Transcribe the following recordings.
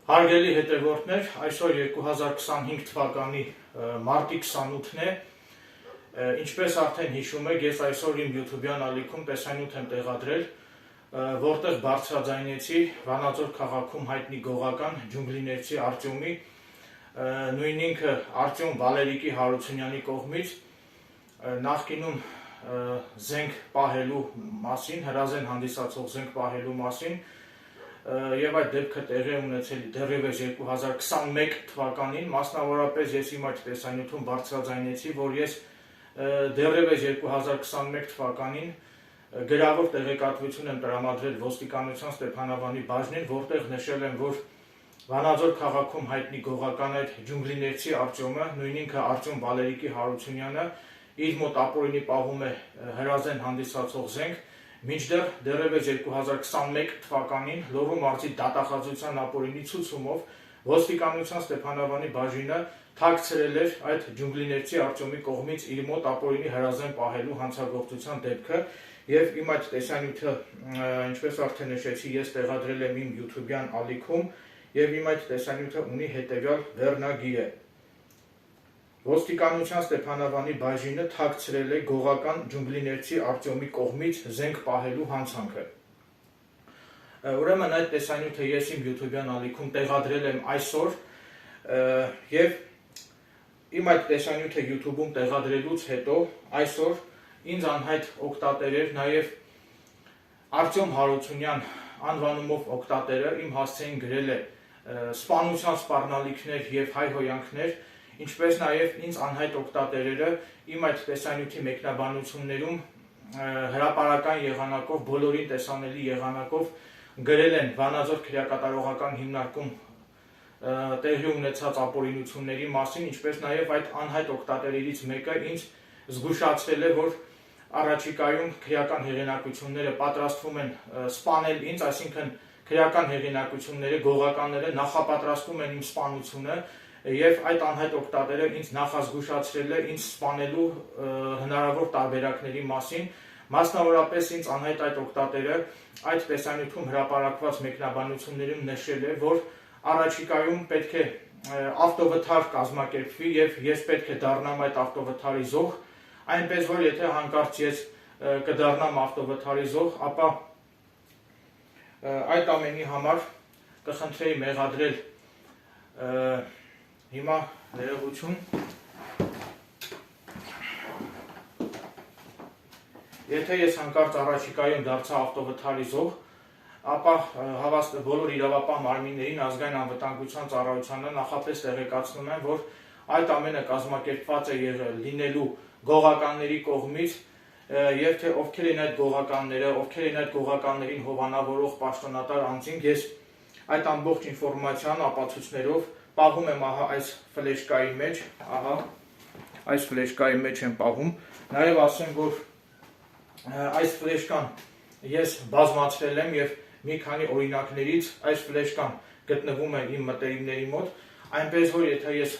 Հարգելի հետևորդներ, այսօր 2025 թվականի մարտի 28-ն է, ինչպես արդեն հիշում եք, ես այսօր իմ YouTube-յան ալիքում տեսանյութ եմ տեղադրել, որտեղ բարձրաձայնեցի Վանաձոր քաղաքում հայտնի գողական ջունգլիներցի Արտյոմի, նույն ինքը Արտյոմ Վալերիկի Հարությունյանի կողմից նախկինում զենք պահելու մասին, հրազեն հանդիսացող զենք պահելու մասին, եւ այդ դեպքը տեղի ունեցել դեռևս 2021 թվականին, մասնավորապես ես իմ այդ տեսանյութում բարձրաձայնեցի, որ ես դեռևս 2021 թվականին գրավոր տեղեկատվություն եմ տրամադրել ոստիկանության Ստեփանավանի բաժնին, որտեղ նշել եմ, որ Վանաձոր քաղաքում հայտնի գողական այդ ջունգլիներցի Արտյոմը, նույն ինքը Արտյոմ Վալերիկի Հարությունյանը, իր մոտ ապօրինի պահում է հրազեն հանդիսացող զենք, մինչդեռ դեռևս 2021 թվականին Լոռու մարզի դատախազության ապօրինի ցուցումով ոստիկանության Ստեփանավանի բաժինը թաքցրել էր այդ ջունգլիներցի Արտյոմի կողմից իր մոտ ապօրինի հրազեն պահելու հանցագործության դեպքը, եւ իմ այդ տեսանյութը, ինչպես արդեն նշեցի, ես տեղադրել եմ իմ YouTube-յան ալիքում, եւ իմ այդ տեսանյութը ունի հետեւյալ վերնագիրը. Ոստիկանության Ստեփանավանի բաժինը թաքցրել է գողական ջունգլիներցի Արտյոմի կողմից զենք պահելու հանցանքը։ Ուրեմն այդ տեսանյութը ես իմ YouTube-յան ալիքում տեղադրել եմ այսօր, եւ իմ այդ տեսանյութը YouTube-ում տեղադրելուց հետո այսօր ինձ անհայտ օգտատերեր, նաեւ Արտյոմ Հարությունյան անվանումով օգտատերը իմ հասցեին գրել է սպանության սպառնալիքներ եւ հայհոյանքներ, ինչպես նաեւ ինձ անհայտ օգտատերերը իմ այդ տեսանյութի մեկնաբանություններում հրապարական եղանակով, բոլորին տեսանելի եղանակով գրել են Վանաձոր քրեակատարողական հիմնարկում տեղի ունեցած ապօրինությունների մասին, ինչպես նաեւ այդ անհայտ օգտատերերից մեկը ինձ զգուշացրել է, որ առաջիկայում քրեական հեղինակությունները պատրաստվում են սպանել ինձ, այսինքն քրեական հեղինակությունները, գողականները նախապատրաստում են իմ սպանությունը, եւ այդ անհայտ օգտատերը ինձ նախազգուշացրել է ինձ սպանելու հնարավոր տարբերակների մասին, մասնավորապես ինձ անհայտ այդ օգտատերը այդ տեսանյութում հրապարակված մեկնաբանություններում նշել է, որ առաջիկայում պետք է ավտովթար կազմակերպվի եւ ես պետք է դառնամ այդ ավտովթարի զոհ, այնպես որ եթե հանկարծ ես կդառնամ ավտովթարի զոհ, ապա այդ ամենի համար կխնդրեի մեղադրել հիմա ներողություն, եթե ես հանկարծ առաջիկայում դարձա ավտովթարի զոհ, ապա բոլոր իրավապահ մարմիններին ազգային անվտանգության ծառայությանը նախապես տեղեկացնում են, որ այդ ամենը կազմակերպված է լինելու գողականների կողմից, եւ թե ովքեր են այդ գողականները, ովքեր են այդ գողականներին հովանավորող պաշտոնատար անձինք, ես այդ ամբողջ ինֆորմացիան ապացույցներով պահում եմ ահա այս ֆլեշկայի մեջ, ահա այս ֆլեշկայի մեջ եմ պահում, նաեւ ասեմ, որ այս ֆլեշկան ես բազմացրել եմ եւ մի քանի օրինակներից այս ֆլեշկան գտնվում է իմ մտերիմների մոտ, այնպես որ եթե ես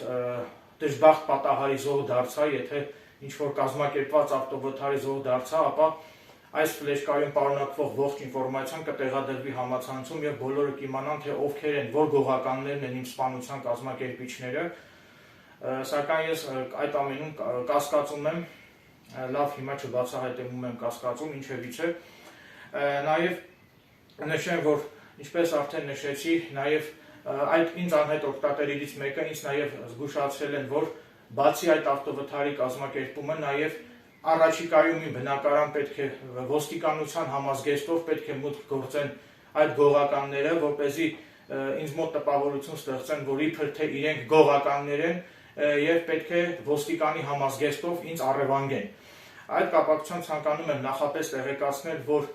դժբախտ պատահարի զոհ դարձա, եթե ինչ որ կազմակերպված ավտովթարի զոհ դարձա, ապա այս ֆլեշկայում պարունակվող ողջ ինֆորմացիան կտեղադրվի համացանցում եւ բոլորը կիմանան, թե ովքեր են, որ գողականներն են իմ սպանության կազմակերպիչները, սակայն ես այդ ամենում կասկածում եմ, լավ, հիմա չբացահայտում եմ կասկածում, ինչևիցե, նաեւ նշեմ, որ ինչպես արդեն նշեցի, նաեւ այդ ինձ անհայտ օգտատերերից մեկը ինձ նաեւ զգուշացրել են, որ բացի այդ ավտովթարի կազմակերպումը, նաեւ առաջիկայում իմ բնակարան պետք է ոստիկանության համազգեստով պետք է մուտք գործեն այդ գողականները, որպեսզի ինձ մոտ տպավորություն ստեղծեն, որ իբր թե իրենք գողականներ են եւ պետք է ոստիկանի համազգեստով ինձ առևանգեն։ Այդ կապակցությամբ ցանկանում եմ նախապես տեղեկացնել, որ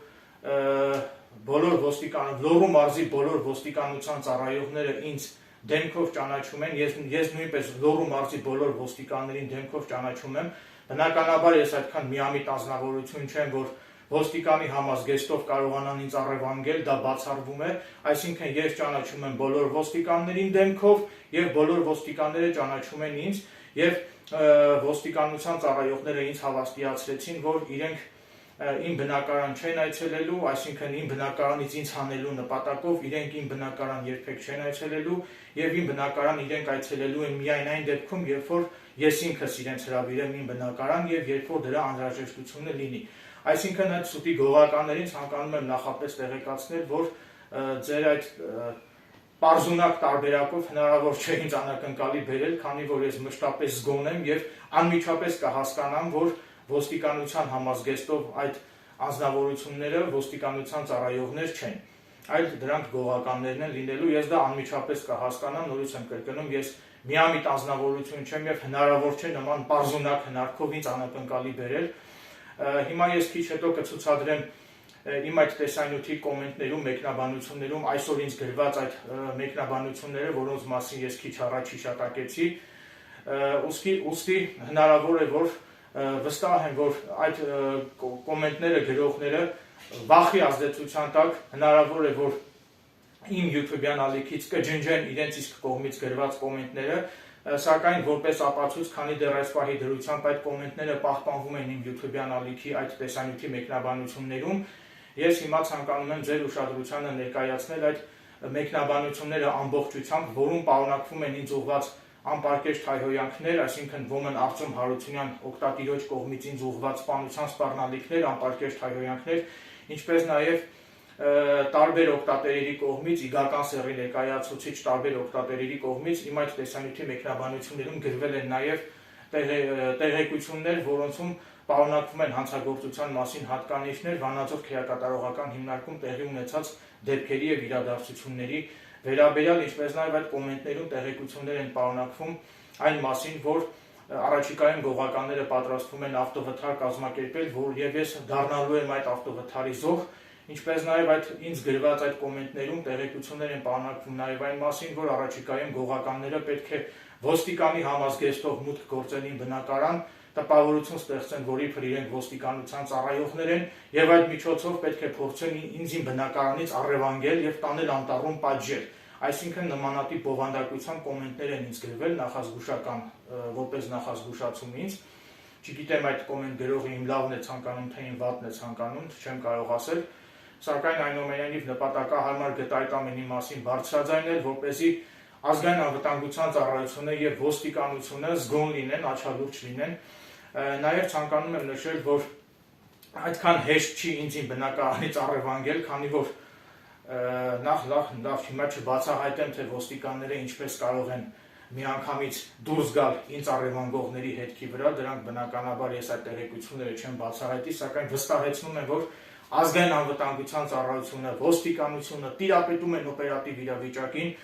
Լոռու մարզի բոլոր ոստիկանության ծառայողները ինձ դեմքով ճանաչում են, ես նույնպես Լոռու մարզի բոլոր ոստիկաններին դեմքով ճանաչում եմ, բնականաբար ես այդքան միամիտ անձնավորություն չեմ, որ ոստիկանի համազգեստով կարողանան ինձ առևանգել, դա բացառվում է, այսինքն ես ճանաչում եմ բոլոր ոստիկաններին դեմքով եւ բոլոր ոստիկանները ճանաչում են ինձ եւ ոստիկանության ծառայողները ինձ հավաստիացրեցին, որ իրենք իմ բնակարան չեն այցելելու, այսինքն իմ բնակարանից ինձ հանելու նպատակով իրենք իմ բնակարան երբեք չեն այցելելու եւ իմ բնակարան իրենք այցելելու են միայն այն դեպքում, երբ որ ես ինքս իրենց հրավիրեմ իմ բնակարան եւ երբ որ դրա անհրաժեշտությունը լինի։ Այսինքն այդ սուտի գողականներին ցանկանում եմ նախապես տեղեկացնել, որ ձեր այդ պարզունակ տարբերակով հնարավոր չէ ինձ անակնկալի բերել, քանի որ ես մշտապես զգոն եմ եւ անմիջապես կհասկանամ, որ ոստիկանության համազգեստով այդ անձնավորությունները ոստիկանության ծառայողներ չեն, այլ դրանք գողականներն են լինելու, ես դա անմիջապես կհասկանամ, նորից եմ կրկնում, ես միամիտ անձնավորություն չեմ եւ հնարավոր չէ նման պարզունակ հնարքով ինձ անակնկալի բերել։ Հիմա ես քիչ հետո կցուցադրեմ իմ այդ տեսանյութի կոմենտներում, մեկնաբանություններում այսօր ինձ գրված այդ մեկնաբանությունները, որոնց մասին ես քիչ առաջ հիշատակեցի, ուստի հնարավոր է, որ վստահ եմ, որ այդ կոմենտները գրողները վախի ազդեցության տակ հնարավոր է, որ իմ YouTube-յան ալիքից կջնջեն իրենց իսկ կողմից գրված կոմենտները, սակայն որպես ապացույց, քանի դեռ այս պահի դրությամբ այդ կոմենտները պահպանվում են իմ YouTube-յան ալիքի այդ տեսանյութի մեկնաբանություններում, ես հիմա ցանկանում եմ ձեր ուշադրությանը ներկայացնել այդ մեկնաբանությունները ամբողջությամբ, որում պարունակվում են ինձ ուղղված անպարկեշտ հայհոյանքներ, այսինքն Ոմն Արտյոմ Հարությունյան օգտատիրոջ կողմից ինձ ուղղված սպանության սպառնալիքներ, անպարկեշտ հայհոյանքներ, ինչպես նաև տարբեր օգտատերերի կողմից, իգական սեռի ներկայացուցիչ տարբեր օգտատերերի կողմից իմ այդ տեսանյութի մեկնաբանություններում գրվել են նաև տեղեկություններ, որոնցում պարունակվում են հանցագործության մասին հատկանիշներ, Վանաձոր քրեակատարողական հիմնարկում տեղի ունեցած դեպքերի եւ իրադարձությունների վերաբերյալ, ինչպես նաև այդ կոմենտներում տեղեկություններ են պարունակվում այն մասին, որ առաջիկայում գողականները պատրաստվում են ավտովթար կազմակերպել, որ եւ ես դառնալու եմ այդ ավտովթարի զոհ, ինչպես նաև այդ ինձ գրված այդ կոմենտներում տեղեկություններ են պարունակվում նաև այն մասին, որ առաջիկայում գողականները պետք է ոստիկանի համազգեստով մուտք գործեն իմ բնակարան, տպավորություն ստեղծեն, որ իբր իրենք ոստիկանության ծառայողներ են եւ այդ միջոցով պետք է փորձեն ինձ իմ բնակարանից առևանգել եւ տանել անտառում պատժել։ Այսինքն նմանատիպ բովանդակության կոմենտներ են ինձ գրվել նախազգուշական, որպես նախազգուշացում ինձ։ Չգիտեմ այդ կոմենտ գրողը իմ լավն է ցանկանում, թե իմ վատն է ցանկանում, չեմ կարող ասել, սակայն այնուամենայնիվ նպատակահարմար գտա այդ ամենի մասին բարձրաձայնել, որպեսզի ազգային անվտանգության ծառայությունը եւ ոստիկանությունը զգոն լինեն, աչալուրջ լինեն։ Նաեւ ցանկանում եմ նշել, որ այդքան հեշտ չի ինձ իմ բնակարանից առևանգել, քանի որ նախ հիմա չբացահայտեմ, թե ոստիկանները ինչպես կարող են միանգամից դուրս գալ ինձ առևանգողների հետքի վրա, դրանք բնականաբար ես այդ տեղեկությունները չեմ բացահայտի, սակայն վստահեցնում եմ, որ ազգային անվտանգության ծառայությունը, ոստիկանությունը տիրապետում են օպերատիվ իրավիճակին,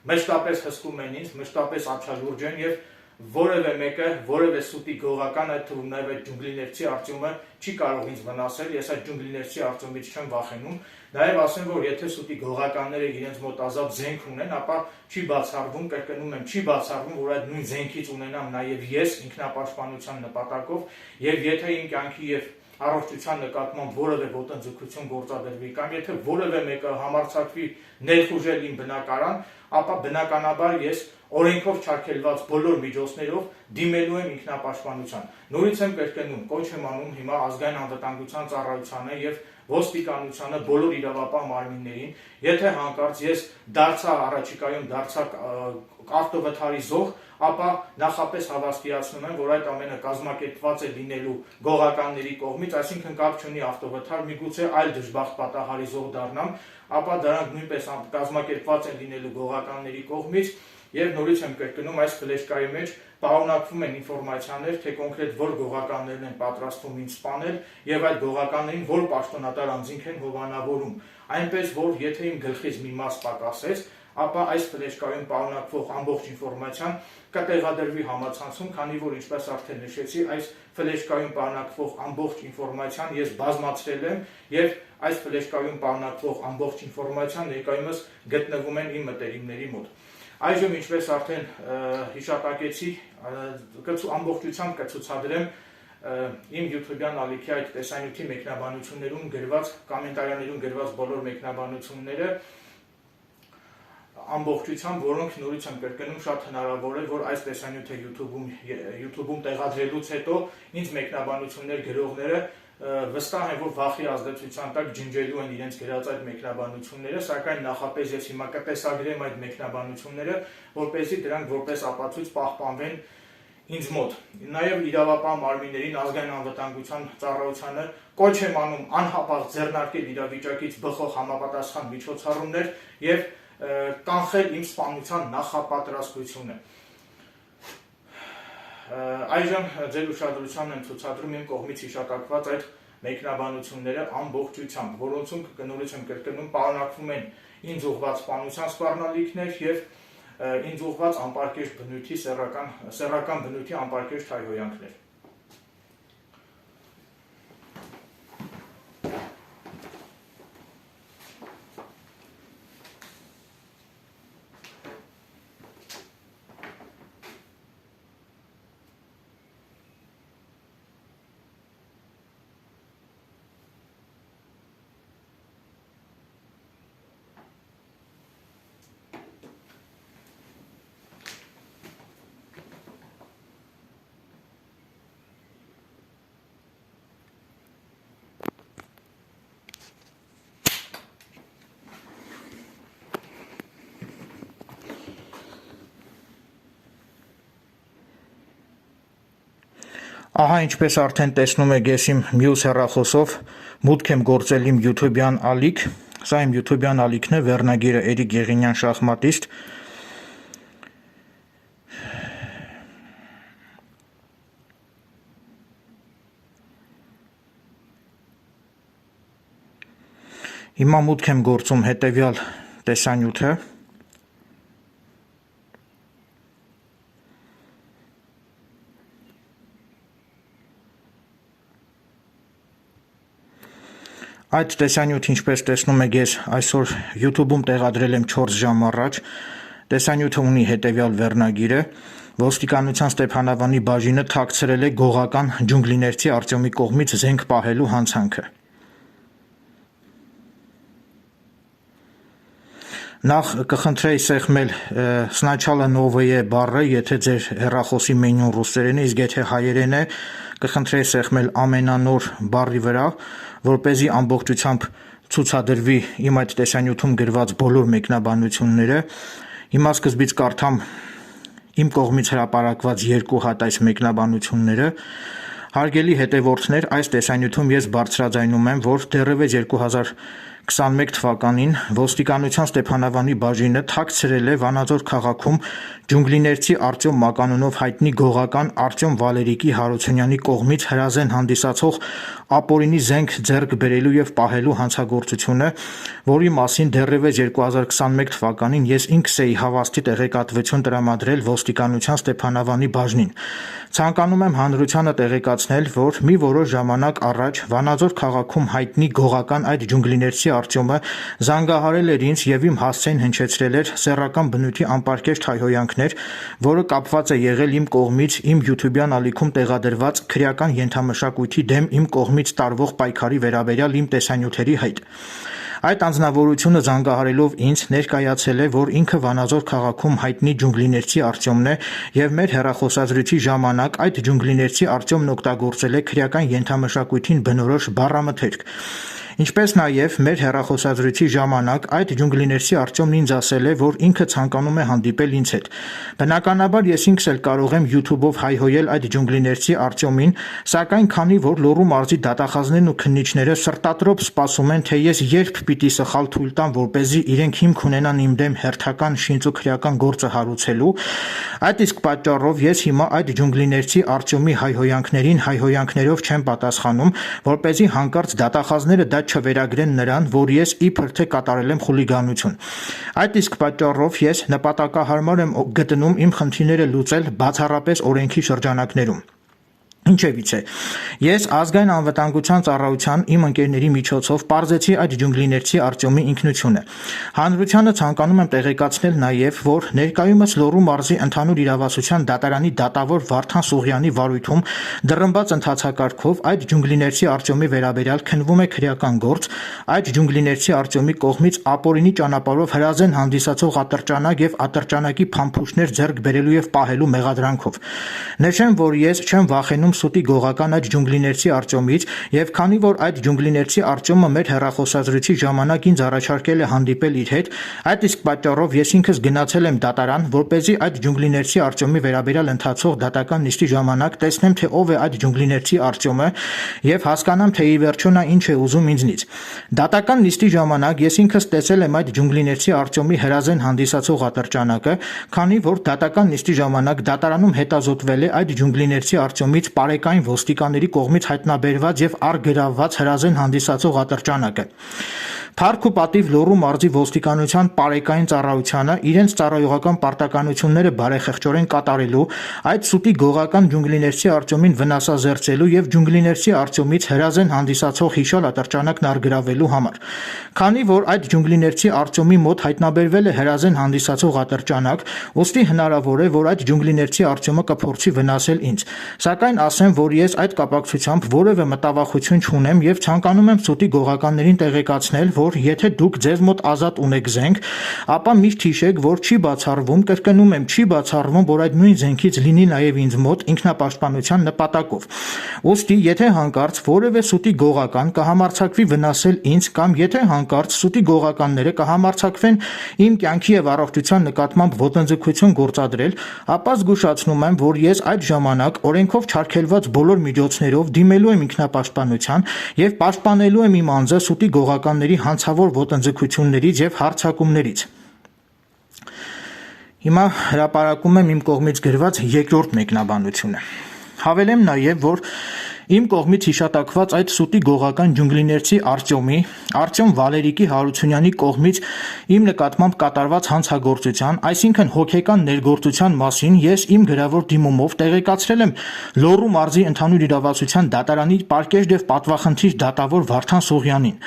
մշտապես հսկում են ինձ, մշտապես աչալուրջ են եւ որևէ մեկը, որևէ սուտի գողական, այդ թվում նաև այդ ջունգլիներցի Արտյոմը չի կարող ինձ վնասել, ես այդ ջունգլիներցի Արտյոմից չեմ վախենում, նաև ասեմ, որ եթե սուտի գողականները իրենց մոտ ազատ զենք ունեն, ապա չի բացառվում, կրկնում եմ, չի բացառվում, որ այդ նույն զենքից ունենամ նաև ես ինքնապաշտպանության նպատակով եւ եթե իմ կյանքի եւ առողջության նկատմամբ որևէ ոտնձգություն գործադրվի կամ եթե որևէ մեկը համարձակվի ներխուժել իմ բնակարան, ապա բնականաբար ես օրենքով չարգելված բոլոր միջոցներով դիմելու եմ ինքնապաշտպանության։ Նորից եմ կրկնում, կոչ եմ անում հիմա ազգային անվտանգության ծառայությանը եւ ոստիկանությանը բոլոր իրավապահ մարմիններին, եթե հանկարծ ես դարձա առաջիկայում դարձա ավտովթարի զոհ, ապա նախապես հավաստիացնում եմ, որ այդ ամենը կազմակերպված է լինելու գողականների կողմից, այսինքն կապ չունի ավտովթար, միգուցե այլ դժբախտ պատահարի զոհ դառնամ, ապա դրանք նույնպես կազմակերպված են լինելու գողականների կողմից եւ նորից եմ կրկնում, այս ֆլեշկայի մեջ պարունակվում են ինֆորմացիաներ, թե կոնկրետ որ գողականներն են պատրաստվում ինձ սպանել եւ այդ գողականներին որ պաշտոնատար անձինք են հովանավորում, այնպես որ եթե իմ գլխից մի մաս պակասեց, ապա այս ֆլեշկայում պարունակվող ամբողջ ինֆորմացիան կտեղադրվի համացանցում, քանի որ ինչպես արդեն նշեցի, այս ֆլեշկայում պարունակվող ամբողջ ինֆորմացիան ես բազմացրել եմ եւ այս ֆլեշկայում պարունակվող ամբողջ ինֆորմացիան ներկայումս գտնվում են իմ մտերիմների մոտ։ Այժմ ինչպես արդեն հիշատակեցի, ամբողջությամբ կցուցադրեմ իմ YouTube-յան ալիքի այդ տեսանյութի մեկնաբանություններում գրված, կոմենտարիաներում գրված բոլոր մեկնաբանությունները ամբողջությամբ, որոնք նորից եմ կրկնում, շատ հնարավոր է, որ այս տեսանյութը YouTube-ում տեղադրելուց հետո ինձ մեկնաբանություններ գրողները վստահ եմ, որ վախի ազդեցության տակ ջնջելու են իրենց գրած այդ մեկնաբանությունները, սակայն նախապես ես հիմա կտեսագրեմ այդ մեկնաբանությունները, որպեսզի դրանք որպես ապացույց պահպանվեն ինձ մոտ։ Նաև իրավապահ մարմիններին ազգային անվտանգության ծառայությանը կոչ եմ անում անհապաղ ձեռնարկել իրավիճակից բխող համապատասխան միջոցառումներ եւ կանխել իմ սպանության նախապատրաստությունը։ Այժմ ձեր ուշադրությանն եմ ցուցադրում իմ կողմից հիշատակված այդ մեկնաբանությունները ամբողջությամբ, որոնցում կնորից եմ կրկնում պարունակվում են ինձ ուղղված սպանության սպառնալիքներ եւ ինձ ուղղված անպարկեշտ բնույթի սեռական բնույթի անպարկեշտ հայհոյանքներ։ Ահա ինչպես արդեն տեսնում եք, ես իմ մյուս հեռախոսով մուտք եմ գործել իմ YouTube-յան ալիք, սա իմ YouTube-յան ալիքն է, վերնագիրը Էրիկ Եղինյան շախմատիստ։ Հիմա մուտք եմ գործում հետևյալ տեսանյութը։ Այդ տեսանյութը, ինչպես տեսնում եք, ես այսօր YouTube-ում տեղադրել եմ 4 ժամ առաջ։ Տեսանյութը ունի հետևյալ վերնագիրը. Ոստիկանության Ստեփանավանի բաժինը թաքցրել է գողական ջունգլիներցի Արտյոմի կողմից զենք պահելու հանցանքը։ Նախ կխնդրեի սեղմել «Սնաչալը նովոյե» բառը, եթե ձեր հեռախոսի մենյուն ռուսերեն է, իսկ եթե հայերեն է, կխնդրեի սեղմել «ամենանոր» բառի վրա, որպեսզի ամբողջությամբ ցուցադրվի իմ այդ տեսանյութում գրված բոլոր մեկնաբանությունները։ Հիմա սկզբից կարդամ իմ կողմից հրապարակված 2 հատ այս մեկնաբանությունները։ Հարգելի հետևորդներ, այս տեսանյութում ես բարձրաձայնում եմ, որ դեռևս 2021 թվականին ոստիկանության Ստեփանավանի բաժինը թաքցրել է Վանաձոր քաղաքում ջունգլիներցի Արտյոմ մականունով հայտնի գողական Արտյոմ Վալերիկի Հարությունյանի կողմից հրազեն հանդիսացող ապօրինի զենք ձեռք բերելու եւ պահելու հանցագործությունը, որի մասին դեռևս 2021 թվականին ես ինքս էի հավաստի տեղեկատվություն տրամադրել ոստիկանության Ստեփանավանի բաժնին։ Ցանկանում եմ հանրությանը տեղեկացնել, որ մի որոշ ժամանակ առաջ Վանաձոր քաղաքում հայտնի գողական այդ ջունգլիներցի Արտյոմը զանգահարել էր ինձ եւ իմ հասցեն հնչեցրել էր սեռական բնույթի անպարկեշտ հայհոյանքներ, որը կապված է եղել իմ կողմից իմ YouTube-յան ալիքում տեղադրված քրեական ենթամշակույթի դեմ իմ կողմից տարվող պայքարի վերաբերյալ իմ տեսանյութերի հետ։ Այդ անձնավորությունը զանգահարելով ինձ ներկայացել է, որ ինքը Վանաձոր քաղաքում հայտնի ջունգլիներցի Արտյոմն է եւ մեր հեռախոսազրույցի ժամանակ այդ ջունգլիներցի Արտյոմն օգտագործել է քրեական ենթամշակույթին բնորոշ բառամթերք։ Ինչպես նաև մեր հեռախոսազրույցի ժամանակ այդ ջունգլիներցի Արտյոմն ինձ ասել է, որ ինքը ցանկանում է հանդիպել ինձ հետ։ Բնականաբար ես ինքս էլ կարող եմ YouTube-ով հայհոյել այդ ջունգլիներցի Արտյոմին, սակայն քանի որ Լոռու մարզի դատախազներն ու քննիչները սրտատրոփ սպասում են, թե ես երբ պիտի սխալ թույլ տամ, որպեսզի իրենք հիմք ունենան իմ դեմ հերթական շինծուքրեական գործը հարուցելու, այդ իսկ պատճառով ես հիմա այդ ջունգլիներցի Արտյոմի հայհոյանքներին հայհոյանքներով չեմ պատասխանում, որպեսզի հանկարծ դատախազները դա չվերագրեն նրան, որ ես իբր թե կատարել եմ խուլիգանություն։ Այդ իսկ պատճառով ես նպատակահարմար եմ գտնում իմ խնդիրները լուծել բացառապես օրենքի շրջանակներում։ Ինչևից է, ես ազգային անվտանգության ծառայության իմ ընկերների միջոցով պարզեցի այդ ջունգլիներցի Արտյոմի ինքնությունը։ Հանրությանը ցանկանում եմ տեղեկացնել նաև, որ ներկայումս Լոռու մարզի ընդհանուր իրավասության դատարանի դատավոր Վարդան Սուղյանի վարույթում դռնբաց ընթացակարգով այդ ջունգլիներցի Արտյոմի վերաբերյալ քննվում է քրեական գործ, այդ ջունգլիներցի Արտյոմի կողմից ապօրինի ճանապարհով հրազեն հանդիսացող ատրճանակ եւ ատրճանակի փամփուշտներ ձեռք բերելու եւ պահելու մեղադրանքով։ Նշեմ, որ ես չեմ վախենում սուտի գողական այդ ջունգլիներցի Արտյոմից, եւ քանի որ այդ ջունգլիներցի Արտյոմը մեր հեռախոսազրույցի ժամանակ ինձ առաջարկել է հանդիպել իր հետ, այդ իսկ պատճառով ես ինքս գնացել եմ դատարան, որպեսզի այդ ջունգլիներցի Արտյոմի վերաբերյալ ընթացող դատական նիստի ժամանակ տեսնեմ, թե ով է այդ ջունգլիներցի Արտյոմը եւ հասկանամ, թե ի վերջո նա ինչ է ուզում ինձնից։ Դատական նիստի ժամանակ ես ինքս տեսել եմ այդ ջունգլիներցի Արտյոմի հրազեն հանդիսացող ատրճանակը, քանի որ դատական նիստի ժամանակ դատարանում հետազոտվել է այդ ջունգլիներցի Արտյոմից պարեկային ոստիկանների կողմից հայտնաբերված եւ առգրավված հրազեն հանդիսացող ատրճանակը։ Փառք ու պատիվ Լոռու մարզի ոստիկանության պարեկային ծառայությանը իրենց ծառայողական պարտականությունները բարեխեղճորեն կատարելու, այդ սուտի գողական ջունգլիներցի Արտյոմին վնասազերծելու եւ ջունգլիներցի Արտյոմից հրազեն հանդիսացող հիշյալ ատրճանակն առգրավելու համար։ Քանի որ այդ ջունգլիներցի Արտյոմի մոտ հայտնաբերվել է հրազեն հանդիսացող ատրճանակ, ուստի հնարավոր է, որ այդ ջունգլիներցի Արտյոմը կփորձի վնասել ինձ։ Սակայն ասեմ, որ ես այդ կապակցությամբ որևէ մտավախություն չունեմ եւ ցանկանում եմ սուտի գողականներին տեղեկացնել, որ եթե դուք ձեզ մոտ ազատ ունեք զենք, ապա միշտ հիշեք, որ չի բացառվում, կրկնում եմ, չի բացառվում, որ այդ նույն զենքից լինի նաև ինձ մոտ ինքնապաշտպանության նպատակով։ Ուստի, եթե հանկարծ որևէ սուտի գողական կհամարձակվի վնասել ինձ կամ եթե հանկարծ սուտի գողականները կհամարձակվեն իմ կյանքի եւ առողջության նկատմամբ ոտնձգություն գործադրել, ապա զգուշացնում եմ, որ ես այդ ժամանակ օրենքով չարգելված բոլոր միջոցներով դիմելու եմ ինքնապաշտպանության եւ պաշտպանելու եմ իմ անձը սուտի գողականների հանցավոր ոտնձգություններից եւ հարձակումներից։ Հիմա հրապարակում եմ իմ կողմից գրված երկրորդ մեկնաբանությունը։ Հավելեմ նաև, որ իմ կողմից հիշատակված այդ սուտի գողական ջունգլիներցի Արտյոմի, Արտյոմ Վալերիկի Հարությունյանի կողմից իմ նկատմամբ կատարված հանցագործության, այսինքն հոգեկան ներգործության մասին ես իմ գրավոր դիմումով տեղեկացրել եմ Լոռու մարզի ընդհանուր իրավասության դատարանի պարկեշտ եւ պատվախնդիր դատավոր Վարդան Սողյանին,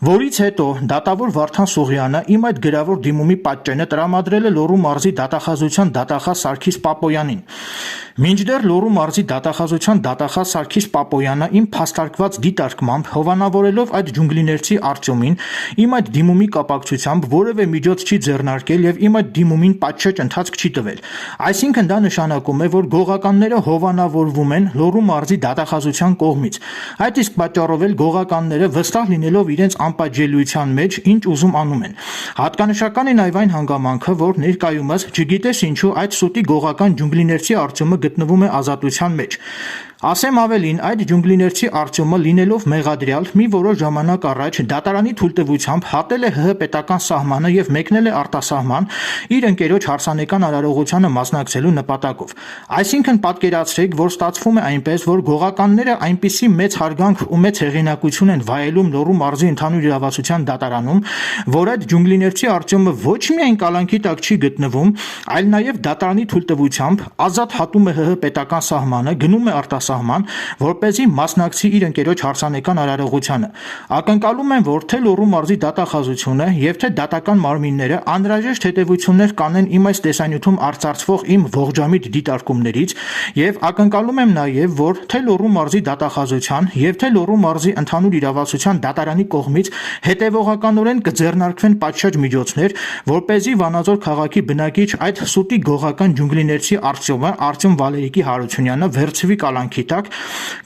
որից հետո դատավոր Վարդան Սողյանը իմ այդ գրավոր դիմումի պատճենը տրամադրել է Լոռու մարզի դատախազության դատախազ Սարգիս Պապոյանին։ Մինչդեռ Լոռու մարզի դատախազության դատախազ Սարգիս Պապոյանը իմ փաստարկված դիտարկմամբ հովանավորելով այդ ջունգլիներցի Արտյոմին իմ այդ դիմումի կապակցությամբ որևէ միջոց չի ձեռնարկել եւ իմ այդ դիմումին պատշաճ ընթացք չի տվել։ Այսինքն դա նշանակում է, որ գողականները հովանավորվում են Լոռու մարզի դատախազության կողմից։ Այդ իսկ պատճառով էլ գողականները վստահ լինելով իրենց անպատժելիության մեջ ինչ ուզում անում են։ Հատկանշական է նաև այն հանգամանքը, որ ներկայումս չգիտես ինչու այդ սուտի գողական ջունգլիներցի Արտյոմը գտնվում է ազատության մեջ։ Ասեմ ավելին, այդ ջունգլիներցի Արտյոմը լինելով մեղադրյալ մի որոշ ժամանակ առաջ դատարանի թույլտվությամբ հատել է ՀՀ պետական սահմանը եւ մեկնել է արտասահման իր ընկերոջ հարսանեկան արարողությանը մասնակցելու նպատակով։ Այսինքն պատկերացրեք, որ ստացվում է այնպես, որ գողականները այնպիսի մեծ հարգանք ու մեծ հեղինակություն են վայելում Լոռու մարզի ընդհանուր իրավասության դատարանում, որ այդ ջունգլիներցի Արտյոմը ոչ միայն կալանքի տակ չի գտնվում, այլ նաեւ դատարանի թույլտվությամբ ազատ հատում է ՀՀ պետական սահմանը, գնում է արտասահման, որպեսզի մասնակցի իր ընկերոջ հարսանեկան արարողությանը։ Ակնկալում եմ, որ թե Լոռու մարզի դատախազությունը եւ թե դատական մարմինները անհրաժեշտ հետեւություններ կանեն իմ այս տեսանյութում արծարծվող իմ ողջամիտ դիտարկումներից եւ ակնկալում եմ նաեւ, որ թե Լոռու մարզի դատախազության եւ թե Լոռու մարզի ընդհանուր իրավասության դատարանի կողմից հետեւողականորեն կձեռնարկվեն պատշաճ միջոցներ, որպեսզի Վանաձոր քաղաքի բնակիչ այդ սուտի գողական ջունգլիներցի Արտյոմը, Արտյոմ Վալերիկի Հարությունյանը վերցվի կալանքի տակ,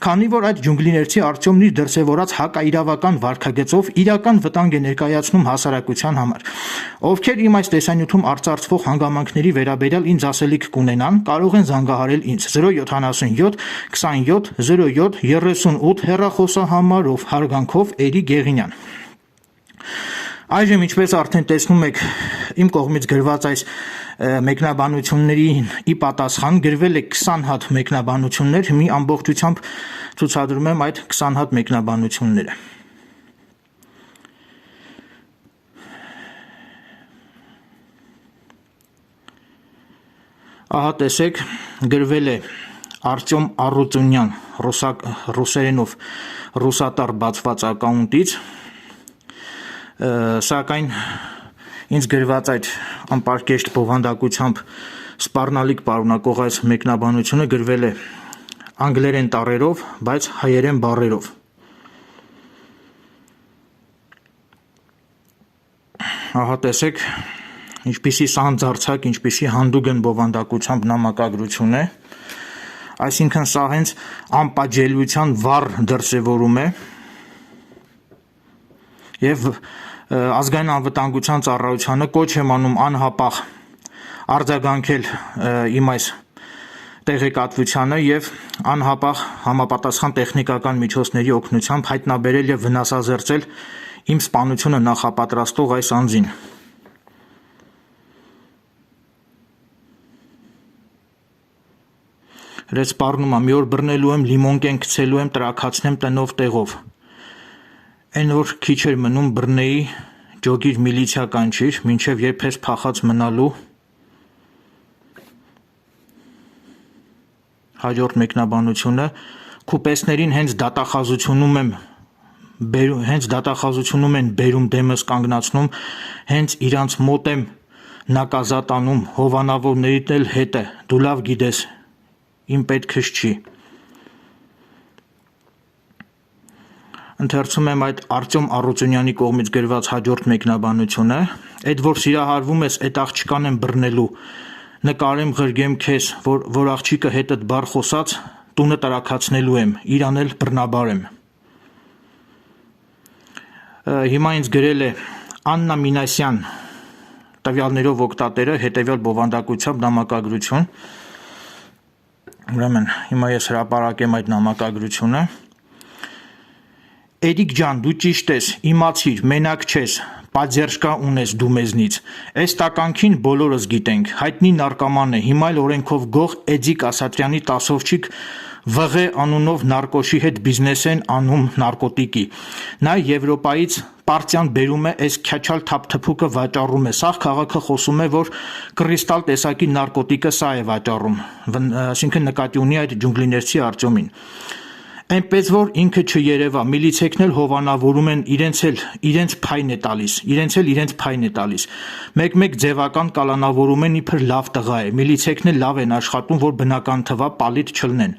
քանի որ այդ ջունգլիներցի Արտյոմն իր դրսևորած հակաիրավական վարքագծով իրական վտանգ է ներկայացնում հասարակության համար։ Ովքեր իմ այս տեսանյութում արծարծվող հանգամանքների վերաբերյալ ինձ ասելիք կունենան, կարող են զանգահարել ինձ 077 27 07 38 հեռախոսահամարով հարգանքով Էրի Գեղինյան։ Այժմ ինչպես արդեն տեսնում եք, իմ կողմից գրված այս մեկնաբանություններին ի պատասխան գրվել է 20 հատ մեկնաբանություններ, մի ամբողջությամբ ցուցադրում եմ այդ 20 հատ մեկնաբանությունները։ Ահա տեսեք, գրվել է Արտյոմ Արուծունյան ռուսերենով ռուսատար բացված ակաունտից, սակայն ինձ գրված այդ անպարկեշտ բովանդակությամբ սպառնալիք պարունակող այս մեկնաբանությունը գրվել է անգլերեն տառերով, բայց հայերեն բառերով։ Ահա տեսեք, ինչպիսի սանձարձակ, ինչպիսի հանդուգն բովանդակությամբ նամակագրություն է։ Այսինքն սա հենց անպատժելիության վառ դրսևորում է եւ ազգային անվտանգության ծառայությանը կոչ եմ անում անհապաղ արձագանքել իմ այս տեղեկատվությանը եւ անհապաղ համապատասխան տեխնիկական միջոցների օգնությամբ հայտնաբերել եւ վնասազերծել իմ սպանությունը նախապատրաստող այս անձին։ Հենց սպառնում եմ, մի օր բռնելու եմ, լիմոն գցելու եմ, տրաքացնեմ տնով տեղով։ Այն որ քիչ էր մնում բռնեի, ջոգիր միլիցիա կանչիր, մինչև երբ ես փախած մնալու։ Հաջորդ մեկնաբանությունը քուպեսներին հենց դատախազությունում են բերում դեմս կանգնացնում, հենց իրանց մոտ եմ նակազատ անում, հովանավորներիդ էլ հետ է, դու լավ գիտես, իմ պետքս չի։ Ընթերցում եմ այդ Արտյոմ Արությունյանի կողմից գրված հաջորդ մեկնաբանությունը, այդ որ սիրահարվում ես, այդ աղջկան եմ բռնելու, նկարեմ ղրգեմ քեզ, որ աղջիկը հետդ բառ խոսած, տունը տրաքացնելու եմ, իրան էլ բռնաբարեմ։ Հիմա ինձ գրել է Աննա Մինասյան, տվյալներով օգտատերը, հետևյալ բովանդակությամբ նամակագրություն։ Ուրեմն, հիմա ես հրապարակեմ այդ նամակագրությունը։ Էրիկ ջան, դու ճիշտ ես, իմացիր, մենակ չես, պատժերժկա ունես դու մեզնից։ Այս տականքին բոլորս գիտենք, հայտնի նարկոման է, հիմա էլ օրենքով գող Էդիկ Ասատրյանի տասովչիկ ՎՂ անունով նարկոշի հետ բիզնես են անում նարկոտիկի։ Նա Եվրոպայից պարտիան բերում է, այս քյաչալ թափթփուկը վաճառում է, սաղ քաղաքը խոսում է, որ կրիստալ տեսակի նարկոտիկը սա է վաճառում, այսինքն նկատի ունի այդ ջունգլիներցի Արտյոմին։ Այնպես որ ինքը չերևա, միլիցեքն էլ հովանավորում են, իրենց փայն է տալիս։ Մեկ-մեկ ձևական կալանավորում են, իբր լավ տղա է, միլիցեքն էլ լավ են աշխատում, որ բնական թվա պալիտ չլնեն։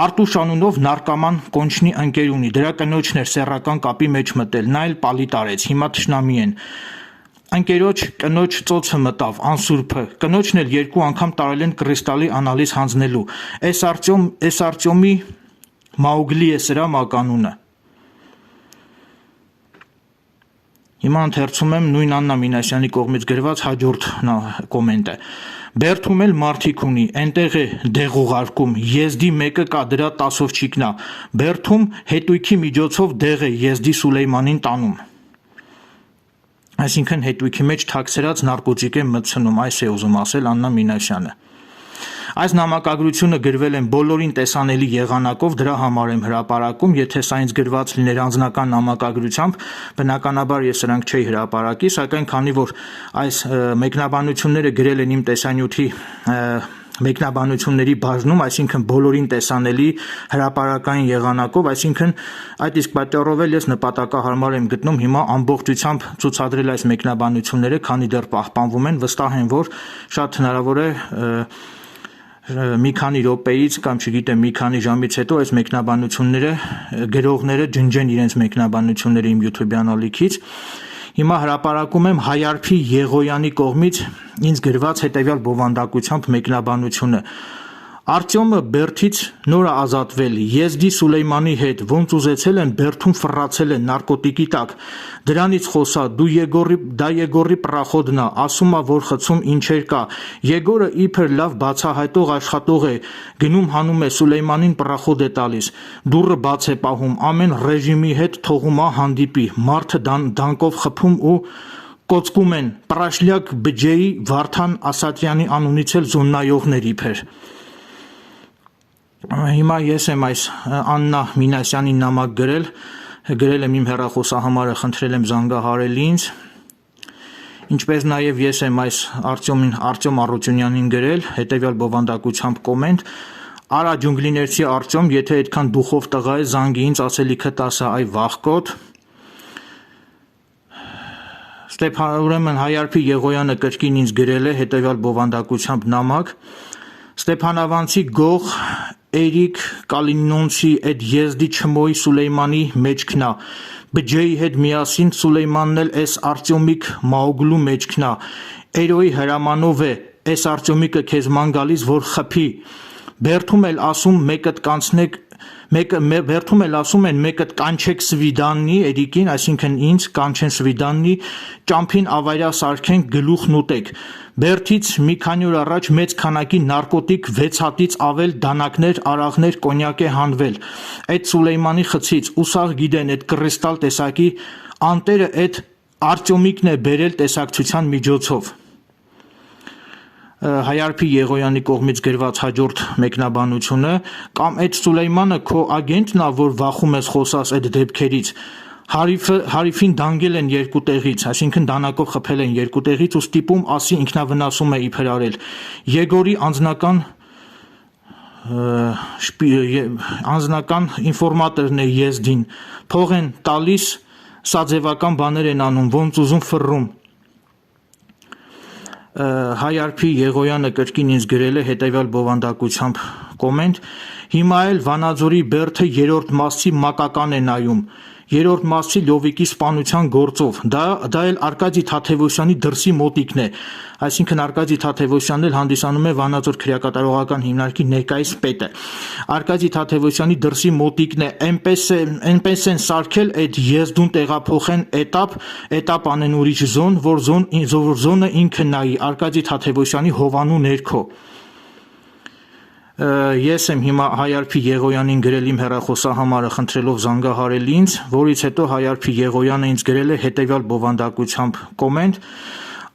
Արտուշ անունով նարկոման կոնչնի ընկեր ունի, դրա կնոջն էր սեռական կապի մեջ մտել, նա էլ պալիտ արեց, հիմա թշնամի են։ Կնոջ ծոցը մտավ, անսուրբը, կնոջն էլ 2 անգամ տարել են կրիստալի անալիզ հանձնելու։ Այս Արտյոմի Մաուգլի է սրա մականունը։ Հիմա ընթերցում եմ նույն Աննա Մինասյանի կողմից գրված հաջորդ կոմենտը։ Բերդում էլ մարդիկ ունի, այնտեղ է դեղ ուղարկում, եզդի մեկը կա դրա տասովչիկնա, Բերդում հետույքի միջոցով դեղ է եզդի Սուլեյմանին տանում։ Այսինքն հետույքի մեջ թաքցրած նարկոտիկ է մտցնում, այս է ուզում ասել Աննա Մինասյանը։ Այս նամակագրությունը գրվել են բոլորին տեսանելի եղանակով, դրա համար եմ հրապարակում, եթե սա ինձ գրված լիներ անձնական նամակագրությամբ, բնականաբար ես սրանք չէի հրապարակի, սակայն քանի որ այս մեկնաբանությունները գրել են իմ տեսանյութի մեկնաբանությունների բաժնում, այսինքն բոլորին տեսանելի հրապարակային եղանակով, այսինքն այդ իսկ պատճառով էլ ես նպատակահարմար եմ գտնում հիմա ամբողջությամբ ցուցադրել այս մեկնաբանությունները, քանի դեռ պահպանվում են, վստահ եմ, որ շատ հնարավոր է մի քանի րոպեից կամ չգիտեմ մի քանի ժամից հետո այս մեկնաբանությունները գրողները ջնջեն իրենց մեկնաբանությունները իմ YouTube-յան ալիքից։ Հիմա հրապարակում եմ Հայարփի Եղոյանի կողմից ինձ գրված հետևյալ բովանդակությամբ մեկնաբանությունը։ Արտյոմը Բերդից նոր է ազատվել, եզդի Սուլեյմանի հետ, ոնց ուզեցել են Բերդում ֆռացել են նարկոտիկի տակ, դրանից խոսա, դա Եգորի պրախոդն է, ասում է, որ խցում ինչեր կա, Եգորը իբր լավ բացահայտող աշխատող է, գնում հանում է Սուլեյմանին պրախոդ է տալիս, դուռը բաց է պահում, ամեն ռեժիմի հետ թողում է հանդիպի, մարդը դանկով խփում ու կոծկում են, Պրաշլյակ բջեի Վարդան Ասատրյանի անունից էլ զոննայողներ իբր։ Հիմա ես եմ այս Աննա Մինասյանին նամակ գրել եմ իմ հեռախոսահամարը, խնդրել եմ զանգահարել ինձ, ինչպես նաև ես եմ այս Արտյոմ Արությունյանին գրել, հետևյալ բովանդակությամբ կոմենտ. Արա ջունգլիներցի Արտյոմ, եթե այդքան դուխով տղա է, զանգի ինձ, ասելիքը տասը այ վախկոտ։ Ուրեմն Հայարփի Եղոյանը կրկին ինձ գրել է հետևյալ բովանդակությամբ նամակ. Ստեփանավանցի գող Էրիկ Կալինոնցի այդ եզդի չմոյ Սուլեյմանի մեջքնա, բջեի հետ միասին Սուլեյմանն էլ էս Արտյոմիկ Մաուգլու մեջքնա, Էրոյի հրամանով է, էս Արտյոմիկը քեզ ման գալիս, որ խփի, Բերդում էլ ասում մեկը կանչեք Սվիդաննի Էրիկին, այսինքն ինձ կանչեն Սվիդաննի, ճամփին ավայրա սարքենք, գլուխն ուտեք։ Բերդից մի քանի օր առաջ մեծ քանակի նարկոտիկ 6 հատից ավել դանակներ, արաղներ, կոնյակ է հանվել։ Այդ Սուլեյմանի խցից ու սաղ գիտեն այդ կրիստալ տեսակի անտերը այդ Արտյոմիկն է բերել տեսակցության միջոցով։ Հայարփի Եղոյանի կողմից գրված հաջորդ մեկնաբանությունը կամ այդ Սուլեյմանը քո ագենտն է, որ վախում ես խոսած այդ դեպքերից։ Հարիֆին դանգել են երկու տեղից, այսինքն դանակով խփել են երկու տեղից ու ստիպում ասի ինքնավնասում է իբր արել։ Եգորի անձնական ինֆորմատորն է Եզդին, փող են տալիս, սա ձևական բաներ են անում, ոնց ուզում ֆռռում։ Հայարփի Եղոյանը կրկին ինձ գրել է հետևյալ բովանդակությամբ կոմենտ. Հիմա էլ Վանաձորի բերդը երրորդ մասի մակական է նայում, երրորդ մասի Լովիկի սպանության գործով, դա էլ Արկադի Թադևոսյանի դրսի մոտիկն է, այսինքն Արկադի Թադևոսյանն էլ հանդիսանում է Վանաձոր քրեակատարողական հիմնարկի ներկայիս պետը, Արկադի Թադևոսյանի դրսի մոտիկն է, այնպես են սարքել այդ Եզդուն տեղափոխեն էտապ անեն ուրիշ զոն, որ զոնը ինքը նայի Արկադի Թադևոսյանի հովանու ներքո։ Ես եմ հիմա Հայարփի Եղոյանին գրել իմ հեռախոսահամարը խնդրելով զանգահարել ինձ, որից հետո Հայարփի Եղոյանը ինձ գրել է հետևյալ բովանդակությամբ կոմենտ.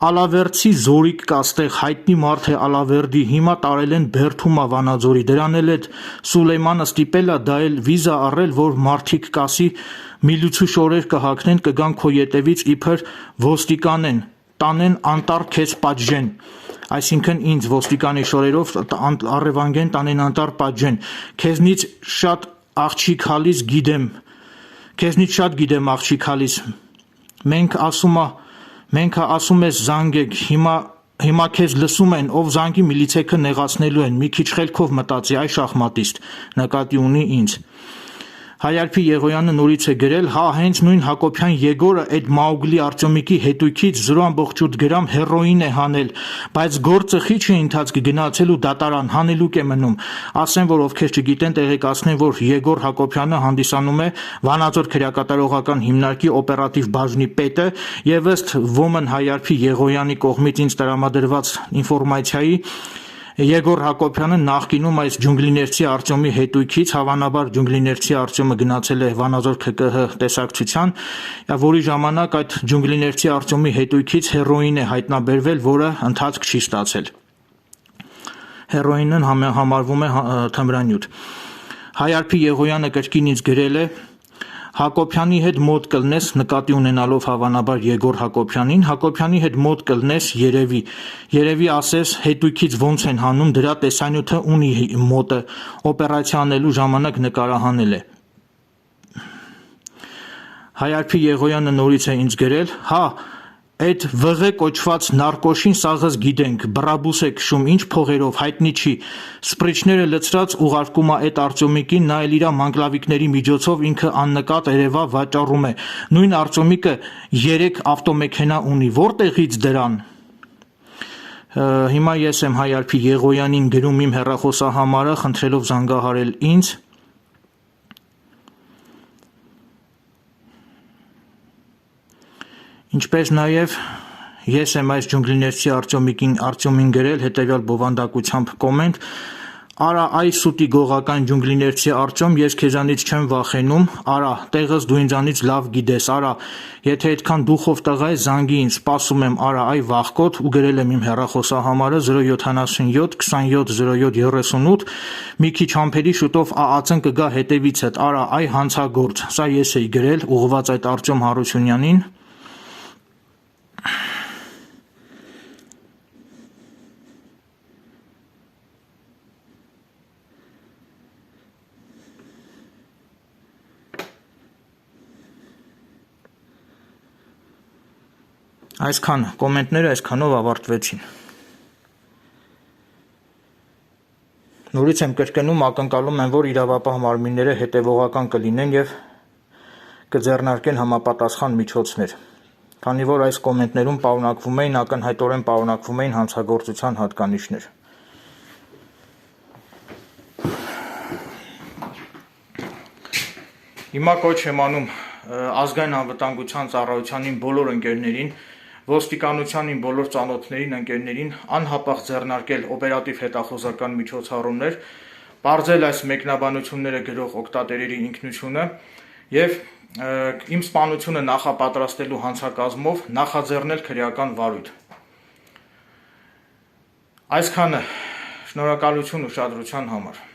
Ալավերդի զորիկ կա ստեղ հայտնի մարդ է Ալավերդի, հիմա տարել են Բերդումա Վանաձորի, դրան էլ այդ Սուլեյմանը ստիպել է, դա էլ վիզա առել, որ մարդիկ կասի միլիցու շորեր կհակնեն, կգան քո ետևից իբր ոստիկան են, տանեն անտառ քեզ պատժեն, այսինքն ինձ ոստիկանի շորերով առևանգեն տանեն անտառ պատժեն, քեզնից շատ աղջիկ հալիս գիտեմ, մենք ասում ես զանգեք, հիմա քեզ լսում են, ով զանգի միլիցեքը նեղացնելու են, մի քիչ խելքով մտածի, այ շախմատիստ, նկատի ունի ինձ։ Հայարփի Եղոյանը նորից է գրել, հա հենց նույն Հակոբյան Եգորը այդ Մաուգլի Արտյոմիկի հետույքից 0.8 գրամ հերոին է հանել, բայց գործը խիչ է ընթացք գնացել ու դատարան հանելուկ է մնում։ Ասեմ, որ ովքեր չգիտեն, տեղեկացնեն, որ Եգոր Հակոբյանը հանդիսանում է Վանաձոր քրեակատարողական հիմնարկի օպերատիվ բաժնի պետը եւ ըստ Woman Հայարփի Եղոյանի կողմից ինձ տրամադրված ինֆորմացիայի Եգոր Հակոբյանը նախկինում այս ջունգլիներցի Արտյոմի հետույքից, հավանաբար ջունգլիներցի Արտյոմը գնացել է Վանաձոր ՔԿՀ տեսակցության, որի ժամանակ այդ ջունգլիներցի Արտյոմի հետույքից հերոին է հայտնաբերվել, որը ընթացք չի ստացել։ Հերոինն համարվում է թմրանյութ։ Հայարփի Եղոյանը կրկին ինձ գրել է. Հակոբյանի հետ մոտ կլնես, նկատի ունենալով հավանաբար Եգոր Հակոբյանին, Հակոբյանի հետ մոտ կլնես երևի ասես հետույքից ոնց են հանում, դրա տեսանյութը ունի մոտը, օպերացիա անելու ժամանակ նկարահանել է։ Հայարփի Եղոյանը նորից է ինձ գրել, հա, այդ վղե կոչված նարկոշին սաղս գիտենք, բրաբուս է քշում, ինչ փողերով, հայտնի չի, սպրիչները լցրած ուղարկում է այդ Արտյոմիկին, նա էլ իրա մանգլավիկների միջոցով ինքը աննկատ երևա վաճառում է, նույն Արտյոմիկը 3 ավտոմեքենա ունի, որտեղից դրան։ Հիմա ես եմ Հայարփի Եղոյանին գրում իմ հեռախոսահամարը, խնդրելով զանգահարել ինձ։ Ինչպես նաև ես եմ այս ջունգլիներցի Արտյոմին գրել հետևյալ բովանդակությամբ կոմենտ. Արա այ սուտի գողական ջունգլիներցի Արտյոմ, ես քեզանից չեմ վախենում, արա, տեղս դու ինձանից լավ գիտես, արա, եթե այդքան դուխով տղա ես, զանգի ինձ, սպասում եմ, արա, այ վախկոտ, ու գրել եմ իմ հեռախոսահամարը 077 27 07 38, մի քիչ համբերի շուտով ԱԱՑ-ն կգա հետևիցդ, արա, այ հանցագործ, սա ես էի գրել, ուղղված այդ Արտյոմ Հարությունյանին։ Այսքան կոմենտները այսքանով ավարտվեցին։ Նորից եմ կրկնում, ակնկալում եմ, որ իրավապահ մարմինները հետևողական կլինեն եւ կձեռնարկեն համապատասխան միջոցներ։ Քանի որ այս կոմենտներում պարունակվում էին, ակնհայտորեն պարունակվում էին հանցագործության հատկանիշներ։ Հիմա կոչ եմ անում ազգային անվտանգության ծառայությանին բոլոր ընկերներին, ոստիկանությանին բոլոր ծանոթներին, ընկերներին անհապաղ ձեռնարկել օպերատիվ հետախուզական միջոցառումներ, պարզել այս մեկնաբանությունները գրող օգտատերերի ինքնությունը եւ իմ սպանությունը նախապատրաստելու հանցակազմով նախաձեռնել քրեական վարույթ։ Այսքանը, շնորհակալություն ուշադրության համար։